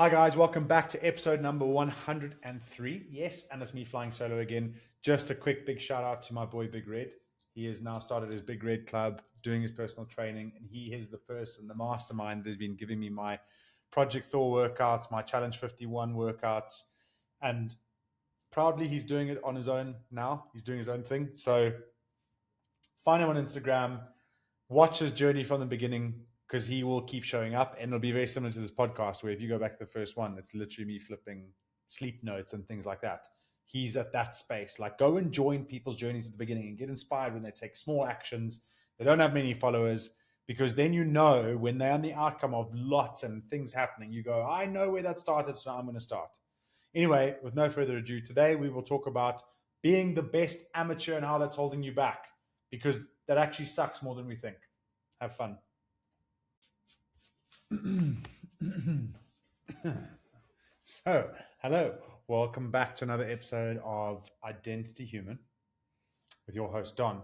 Hi guys, welcome back to episode number 103. Yes, and it's me flying solo again. Just a quick big shout out to my boy Big Red. He has now started his Big Red Club, doing his personal training, and he is the person, the mastermind that has been giving me my Project Thor workouts, my Challenge 51 workouts, and proudly he's doing it on his own now. He's doing his own thing. So find him on Instagram, watch his journey from the beginning, because he will keep showing up, and it'll be very similar to this podcast where if you go back to the first one, it's literally me flipping sleep notes and things like that. He's at that space. Like, go and join people's journeys at the beginning and get inspired when they take small actions. They don't have many followers, because then you know when they're on the outcome of lots and things happening, you go, I know where that started, so I'm going to start. Anyway, with no further ado, today we will talk about being the best amateur and how that's holding you back, because that actually sucks more than we think. Have fun. So, hello, welcome back to another episode of Identity Human with your host Don.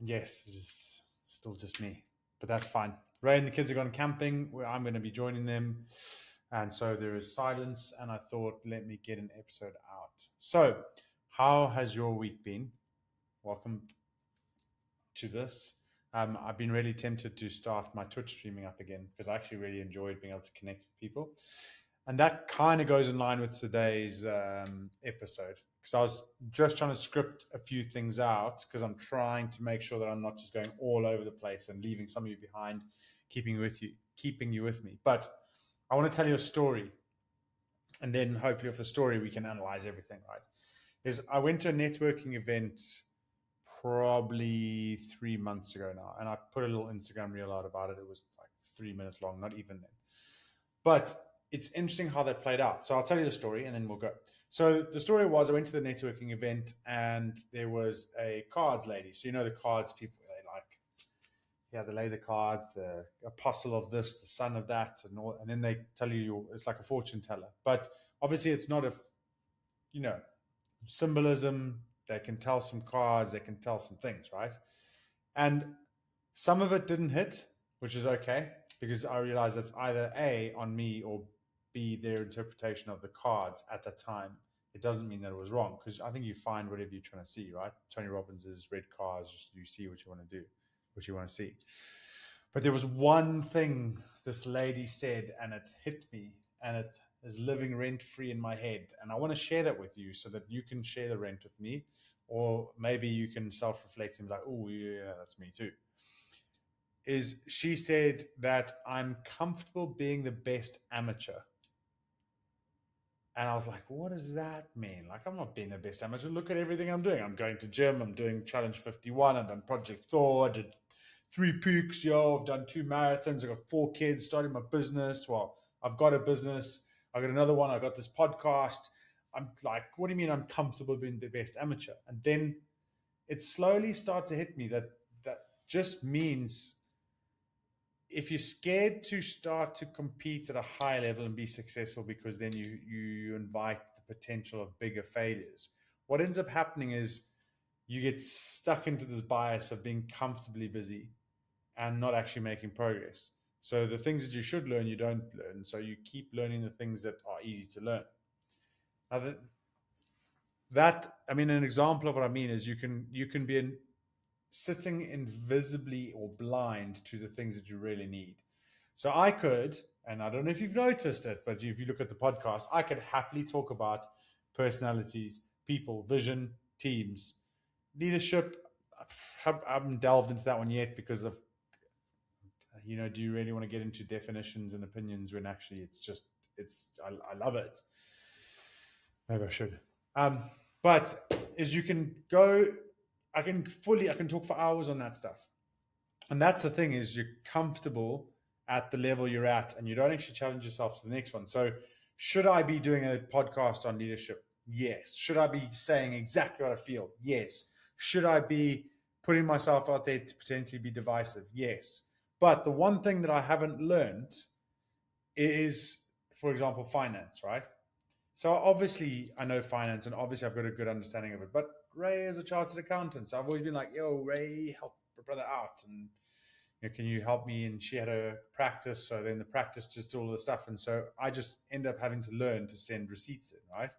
And yes, it's still just me, but that's fine. Ray and the kids are going camping, where I'm going to be joining them, and so there is silence. And I thought, let me get an episode out. So, how has your week been? Welcome to this. I've been really tempted to start my Twitch streaming up again because I actually really enjoyed being able to connect with people. And that kind of goes in line with today's episode, because I was just trying to script a few things out, because I'm trying to make sure that I'm not just going all over the place and leaving some of you behind, keeping you with me. But I want to tell you a story, and then hopefully with the story we can analyze everything, right? I went to a networking event probably 3 months ago now, and I put a little Instagram reel out about it. It was like 3 minutes long, not even then. But it's interesting how that played out. So I'll tell you the story and then we'll go. So the story was, I went to the networking event and there was a cards lady. So you know the cards people, they lay the cards, the apostle of this, the son of that, and all, and then they tell you it's like a fortune teller. But obviously it's not symbolism. They can tell some cards, they can tell some things, right? And some of it didn't hit, which is okay, because I realized that's either A, on me, or B, their interpretation of the cards at the time. It doesn't mean that it was wrong, because I think you find whatever you're trying to see, right? Tony Robbins' red cards, just you see what you want to do, what you want to see. But there was one thing this lady said, and it hit me, and it is living rent-free in my head. And I want to share that with you so that you can share the rent with me, or maybe you can self-reflect and be like, oh, yeah, that's me too. Is she said that I'm comfortable being the best amateur. And I was like, what does that mean? Like, I'm not being the best amateur. Look at everything I'm doing. I'm going to gym. I'm doing Challenge 51. I've done Project Thor. I did 3 peaks. I've done 2 marathons. I've got 4 kids, starting my business. Well, I've got a business. I got another one. I got this podcast. I'm like, what do you mean I'm comfortable being the best amateur? And then it slowly starts to hit me that just means if you're scared to start to compete at a high level and be successful, because then you invite the potential of bigger failures, what ends up happening is you get stuck into this bias of being comfortably busy and not actually making progress. So the things that you should learn, you don't learn. So you keep learning the things that are easy to learn. Now an example of what I mean is you can be sitting invisibly or blind to the things that you really need. So I could, and I don't know if you've noticed it, but if you look at the podcast, I could happily talk about personalities, people, vision, teams, leadership. I haven't delved into that one yet because of, do you really want to get into definitions and opinions when actually I love it. Maybe I should. But as you can go, I can talk for hours on that stuff. And that's the thing, is you're comfortable at the level you're at and you don't actually challenge yourself to the next one. So should I be doing a podcast on leadership? Yes. Should I be saying exactly what I feel? Yes. Should I be putting myself out there to potentially be divisive? Yes. But the one thing that I haven't learned is, for example, finance, right? So obviously I know finance and obviously I've got a good understanding of it. But Ray is a chartered accountant. So I've always been like, yo, Ray, help your brother out. And, can you help me? And she had a practice. So then the practice just all the stuff. And so I just end up having to learn to send receipts in, right?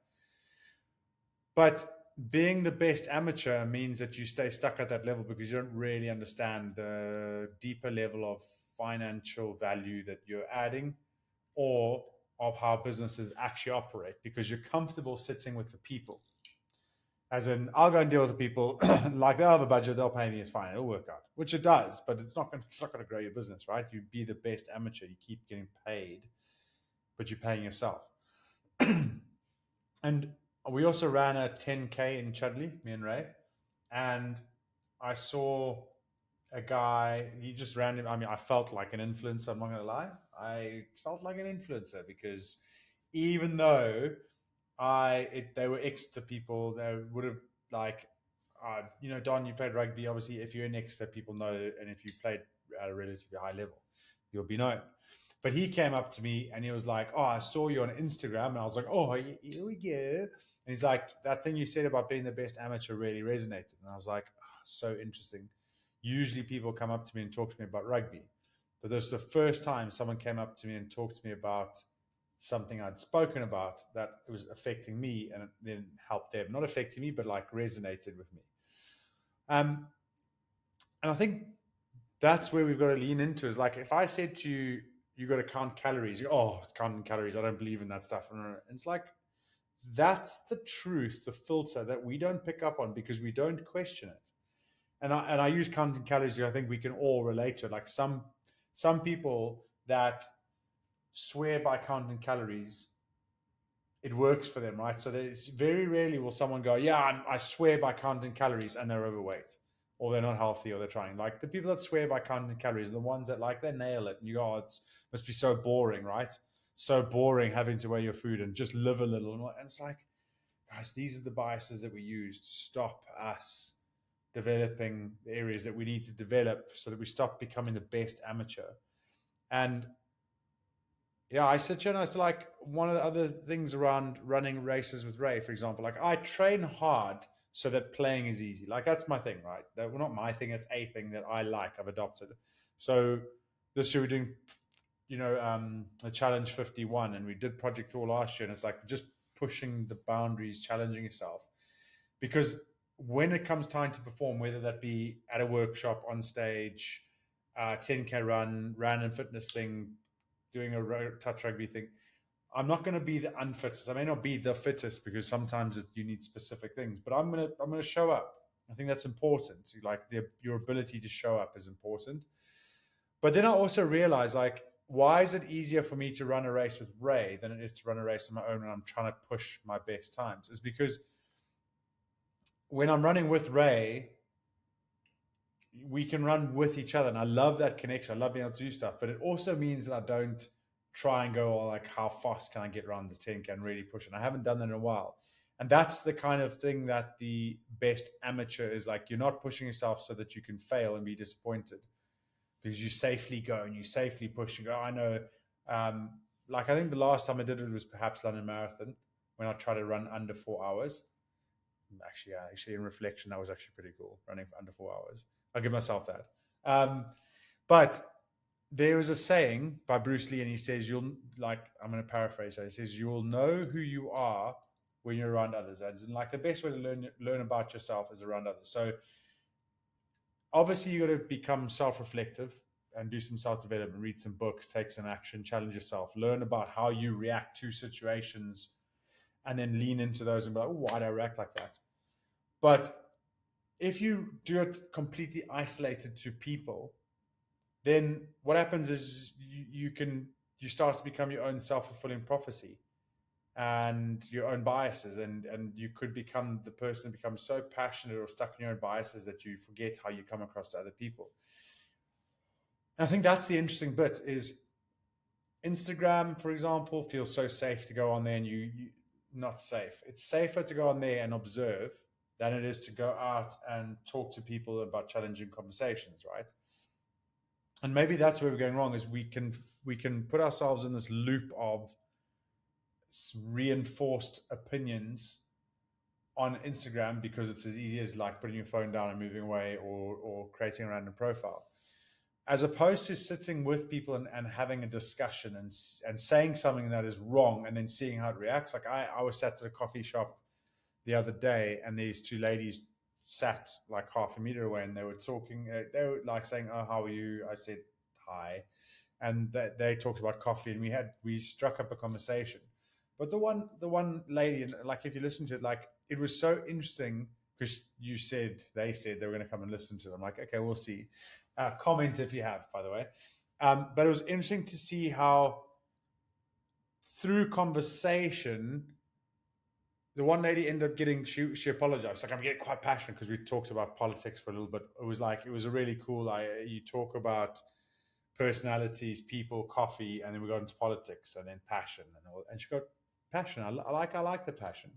But being the best amateur means that you stay stuck at that level because you don't really understand the deeper level of financial value that you're adding, or of how businesses actually operate, because you're comfortable sitting with the people. As in, I'll go and deal with the people. Like, they'll have a budget, they'll pay me, it's fine, it'll work out. Which it does, but it's not going to grow your business, right? You be the best amateur, you keep getting paid, but you're paying yourself. And we also ran a 10K in Chudley, me and Ray. And I saw a guy, he just ran him. I mean, I felt like an influencer, I'm not going to lie. I felt like an influencer because even though they were Exeter people, they would have, like, Don, you played rugby. Obviously, if you're an Exeter, people know, and if you played at a relatively high level, you'll be known. But he came up to me and he was like, "Oh, I saw you on Instagram." And I was like, "Oh, here we go." And he's like, "That thing you said about being the best amateur really resonated." And I was like, oh, "So interesting." Usually people come up to me and talk to me about rugby. But this was the first time someone came up to me and talked to me about something I'd spoken about that was affecting me, and it then helped them. Not affecting me, but like resonated with me. And I think that's where we've got to lean into, is like, if I said to you, you got to count calories, it's counting calories, I don't believe in that stuff. And it's like, that's the truth, the filter that we don't pick up on because we don't question it. And I use counting calories because I think we can all relate to it. Like, some people that swear by counting calories, it works for them, right? So there's very rarely will someone go, "Yeah, I swear by counting calories," and they're overweight, or they're not healthy, or they're trying. Like, the people that swear by counting calories are the ones that, like, they nail it. And you go, "Oh, it must be so boring, right? So boring having to weigh your food and just live a little." And it's like, guys, these are the biases that we use to stop us developing the areas that we need to develop so that we stop becoming the best amateur. And yeah, I sit here and I was like, one of the other things around running races with Ray, for example, like, I train hard so that playing is easy. Like, that's my thing, right? Well, not my thing, it's a thing that I like, I've adopted. So this year we're doing, the Challenge 51, and we did Project Thor last year, and it's like just pushing the boundaries, challenging yourself. Because when it comes time to perform, whether that be at a workshop, on stage, 10K run, random fitness thing, doing a touch rugby thing, I'm not going to be the unfittest. I may not be the fittest because sometimes you need specific things, but I'm gonna show up. I think that's important. Like, your ability to show up is important. But then I also realize, like, why is it easier for me to run a race with Ray than it is to run a race on my own when I'm trying to push my best times? Is because when I'm running with Ray, we can run with each other. And I love that connection. I love being able to do stuff. But it also means that I don't try and go, "Oh, like, how fast can I get around the 10K and really push it?" And I haven't done that in a while. And that's the kind of thing that the best amateur is like. You're not pushing yourself so that you can fail and be disappointed, because you safely go and you safely push and go. I know, like, I think the last time I did it was perhaps London Marathon, when I tried to run under 4 hours. Actually, in reflection, that was actually pretty cool, running for under 4 hours. I'll give myself that. But there is a saying by Bruce Lee, and he says, I'm going to paraphrase it. He says, "You will know who you are when you're around others." And like, the best way to learn about yourself is around others. So obviously you got to become self-reflective and do some self-development, read some books, take some action, challenge yourself, learn about how you react to situations, and then lean into those and be like, "Oh, why do I react like that?" But if you do it completely isolated to people, then what happens is you start to become your own self-fulfilling prophecy and your own biases, and you could become the person that becomes so passionate or stuck in your own biases that you forget how you come across to other people. And I think that's the interesting bit, is Instagram, for example, feels so safe to go on there, and you not safe. It's safer to go on there and observe than it is to go out and talk to people about challenging conversations, right? And maybe that's where we're going wrong, is we can put ourselves in this loop of reinforced opinions on Instagram because it's as easy as, like, putting your phone down and moving away, or creating a random profile. as opposed to sitting with people and having a discussion and saying something that is wrong and then seeing how it reacts. Like I was sat at a coffee shop the other day, and these two ladies sat like half a meter away, and they were talking. They were like saying, "Oh, how are you?" I said, "Hi," and they talked about coffee, and we struck up a conversation. But the one lady, and like if you listen to it, like it was so interesting because they said they were going to come and listen to them. Like, okay, we'll see. Comment if you have, by the way. But it was interesting to see how through conversation the one lady ended up getting she apologized. Like I'm getting quite passionate because we talked about politics for a little bit. It was like it was a really cool. You talk about personalities, people, coffee, and then we got into politics and then passion and all. And she got passion. I like the passion,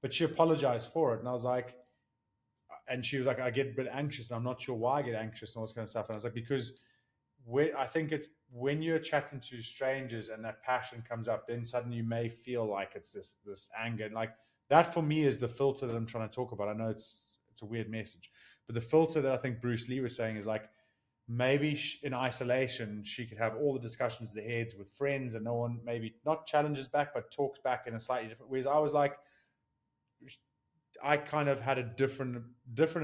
but she apologized for it, and I was like, and she was like, I get a bit anxious, and I'm not sure why I get anxious and all this kind of stuff. And I was like, because I think it's when you're chatting to strangers and that passion comes up, then suddenly you may feel like it's this anger, and like that for me is the filter that I'm trying to talk about. I know it's a weird message, but the filter that I think Bruce Lee was saying is like maybe in isolation she could have all the discussions in the heads with friends, and no one maybe not challenges back, but talks back in a slightly different ways. I was like, I kind of had a different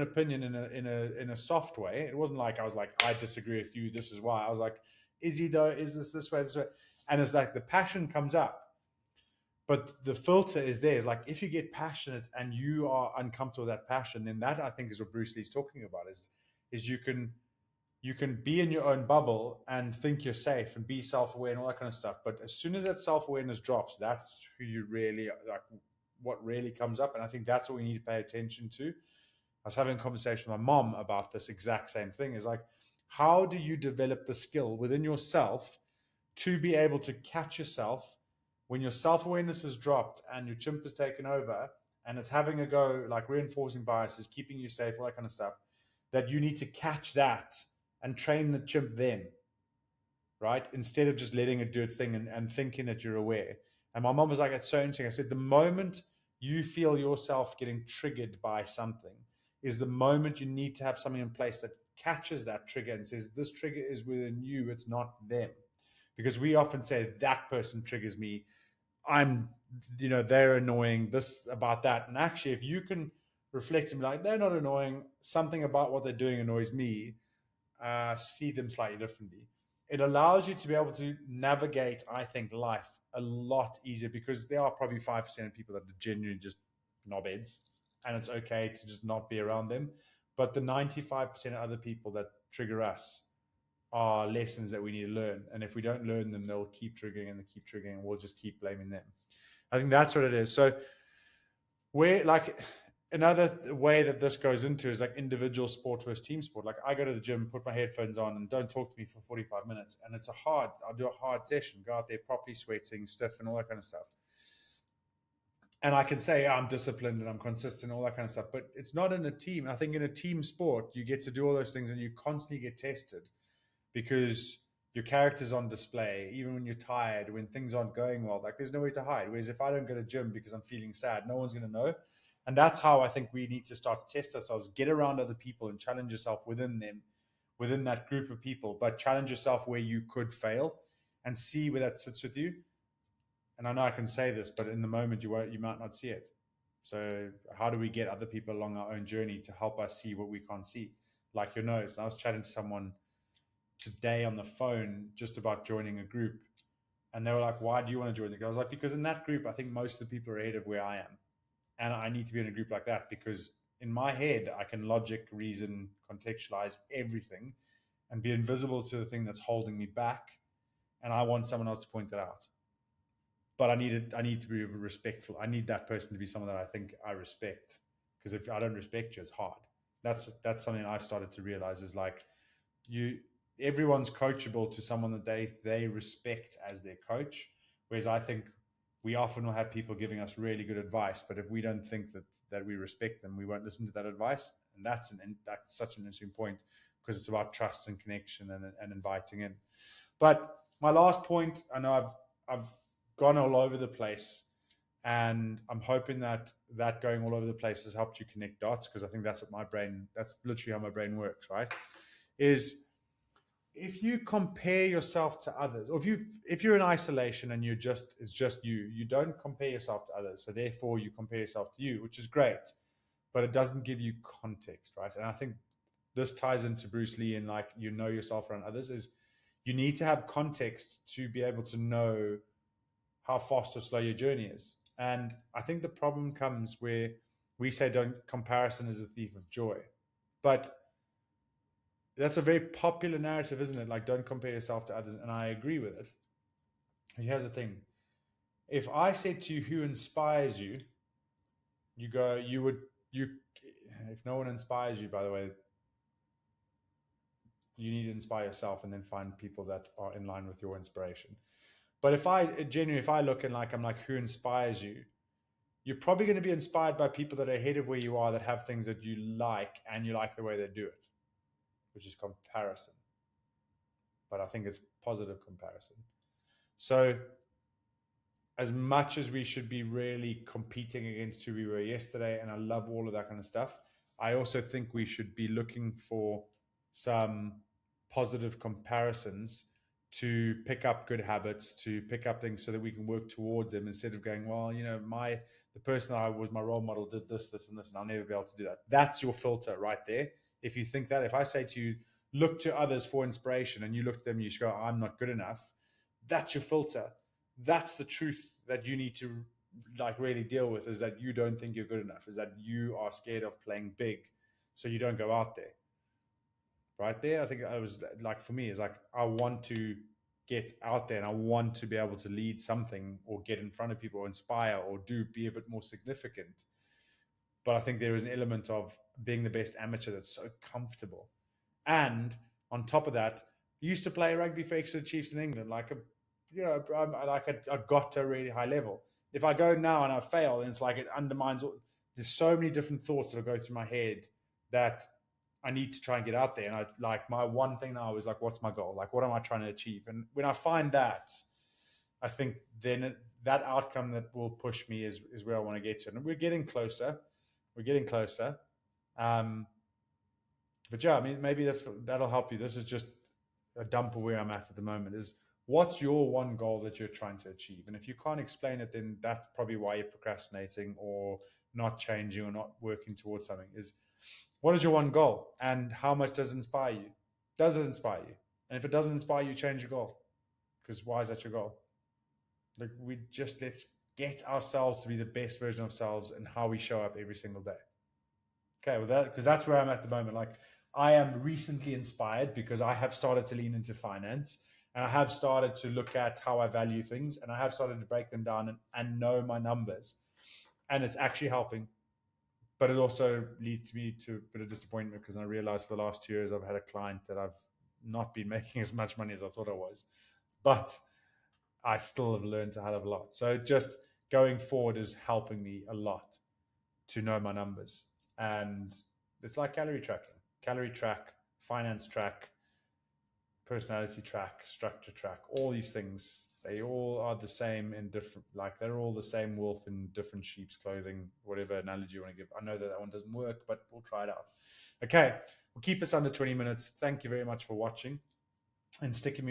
opinion in a soft way. It wasn't like I was like, I disagree with you. This is why. I was like, is he though? Is this way? This way? And it's like the passion comes up, but the filter is there. It's like if you get passionate and you are uncomfortable with that passion, then that I think is what Bruce Lee's talking about. Is you can be in your own bubble and think you're safe and be self-aware and all that kind of stuff. But as soon as that self-awareness drops, that's who you really like, what really comes up. And I think that's what we need to pay attention to. I was having a conversation with my mom about this exact same thing. Is like, how do you develop the skill within yourself to be able to catch yourself when your self-awareness is dropped and your chimp is taken over and it's having a go, like reinforcing biases, keeping you safe, all that kind of stuff, that you need to catch that and train the chimp then, right? Instead of just letting it do its thing and thinking that you're aware. And my mom was like, it's so interesting. I said, the moment you feel yourself getting triggered by something is the moment you need to have something in place that catches that trigger and says, this trigger is within you, it's not them. Because we often say, that person triggers me. I'm, they're annoying, this about that. And actually, if you can reflect and be like, they're not annoying, something about what they're doing annoys me, see them slightly differently. It allows you to be able to navigate, I think, life a lot easier because there are probably 5% of people that are genuinely just knobheads, and it's okay to just not be around them. But the 95% of other people that trigger us are lessons that we need to learn. And if we don't learn them, they'll keep triggering and they keep triggering, and we'll just keep blaming them. I think that's what it is. So, where like another way that this goes into is like individual sport versus team sport. Like I go to the gym, put my headphones on, and don't talk to me for 45 minutes. And I'll do a hard session, go out there properly sweating, stiff, and all that kind of stuff. And I can say I'm disciplined and I'm consistent, all that kind of stuff. But it's not in a team. I think in a team sport, you get to do all those things and you constantly get tested because your character's on display, even when you're tired, when things aren't going well. Like there's nowhere to hide. Whereas if I don't go to gym because I'm feeling sad, no one's going to know. And that's how I think we need to start to test ourselves, get around other people and challenge yourself within them, within that group of people, but challenge yourself where you could fail and see where that sits with you. And I know I can say this, but in the moment you might not see it. So how do we get other people along our own journey to help us see what we can't see? Like your nose. I was chatting to someone today on the phone just about joining a group, and they were like, why do you want to join the group? I was like, because in that group I think most of the people are ahead of where I am, and I need to be in a group like that because in my head I can logic, reason, contextualize everything and be invisible to the thing that's holding me back, and I want someone else to point that out. But I need to be respectful. I need that person to be someone that I think I respect, because if I don't respect you, it's hard. That's something I've started to realize is like, you everyone's coachable to someone that they respect as their coach. Whereas I think we often will have people giving us really good advice, but if we don't think that we respect them, we won't listen to that advice. And that's such an interesting point because it's about trust and connection and inviting in. But my last point, I know I've gone all over the place, and I'm hoping that going all over the place has helped you connect dots, because I think that's literally how my brain works, right? Is if you compare yourself to others, or if you're in isolation and it's just you don't compare yourself to others. So therefore you compare yourself to you, which is great, but it doesn't give you context, right? And I think this ties into Bruce Lee and like you know yourself around others is you need to have context to be able to know how fast or slow your journey is. And I think the problem comes where we say don't comparison is a thief of joy. But that's a very popular narrative, isn't it? Like don't compare yourself to others. And I agree with it. And here's the thing. If I said to you who inspires you, you go, you if no one inspires you, by the way, you need to inspire yourself and then find people that are in line with your inspiration. But if I look and like I'm like, who inspires you? You're probably going to be inspired by people that are ahead of where you are, that have things that you like and you like the way they do it, which is comparison. But I think it's positive comparison. So as much as we should be really competing against who we were yesterday, and I love all of that kind of stuff, I also think we should be looking for some positive comparisons to pick up good habits, to pick up things so that we can work towards them instead of going, well, the person that I was my role model did this, this, and this, and I'll never be able to do that. That's your filter right there. If you think that, if I say to you, look to others for inspiration, and you look at them, you go, I'm not good enough. That's your filter. That's the truth that you need to like really deal with, is that you don't think you're good enough, is that you are scared of playing big, so you don't go out there. Right there, I think I was like, for me, is like I want to get out there and I want to be able to lead something or get in front of people or inspire or be a bit more significant. But I think there is an element of being the best amateur that's so comfortable. And on top of that, I used to play rugby for Exeter Chiefs in England. I got to a really high level. If I go now and I fail, then it's like it undermines. There's so many different thoughts that go through my head that I need to try and get out there. And I like my one thing now is like, what's my goal? Like, what am I trying to achieve? And when I find that, I think then that outcome that will push me is where I want to get to. And we're getting closer. We're getting closer. But yeah, I mean, maybe that'll help you. This is just a dump of where I'm at the moment. Is what's your one goal that you're trying to achieve? And if you can't explain it, then that's probably why you're procrastinating or not changing or not working towards something. Is what is your one goal and how much does it inspire you? Does it inspire you? And if it doesn't inspire you, change your goal. Because why is that your goal? Like let's get ourselves to be the best version of ourselves and how we show up every single day. Okay, well because that's where I'm at the moment. Like I am recently inspired because I have started to lean into finance and I have started to look at how I value things and I have started to break them down and know my numbers. And it's actually helping. But it also leads me to a bit of disappointment because I realized for the last 2 years I've had a client that I've not been making as much money as I thought I was. But I still have learned a hell of a lot. So just going forward is helping me a lot to know my numbers. And it's like calorie track, finance track, personality track, structure track, all these things. They all are the same in different, like they're all the same wolf in different sheep's clothing, whatever analogy you want to give. I know that one doesn't work, but we'll try it out. Okay, we'll keep this under 20 minutes. Thank you very much for watching and sticking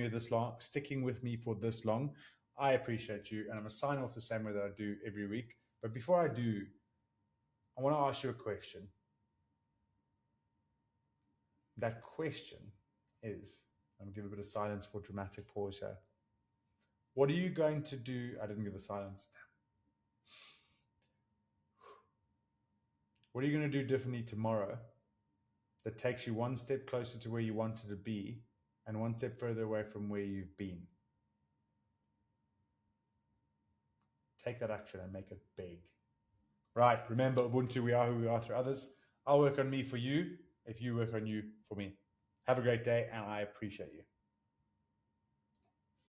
with me for this long. I appreciate you, and I'm gonna sign off the same way that I do every week. But before I do, I want to ask you a question. That question is, I'm going to give a bit of silence for dramatic pause here. What are you going to do? I didn't give the silence. What are you going to do differently tomorrow that takes you one step closer to where you wanted to be and one step further away from where you've been? Take that action and make it big. Right. Remember, Ubuntu, we are who we are through others. I'll work on me for you if you work on you for me. Have a great day, and I appreciate you.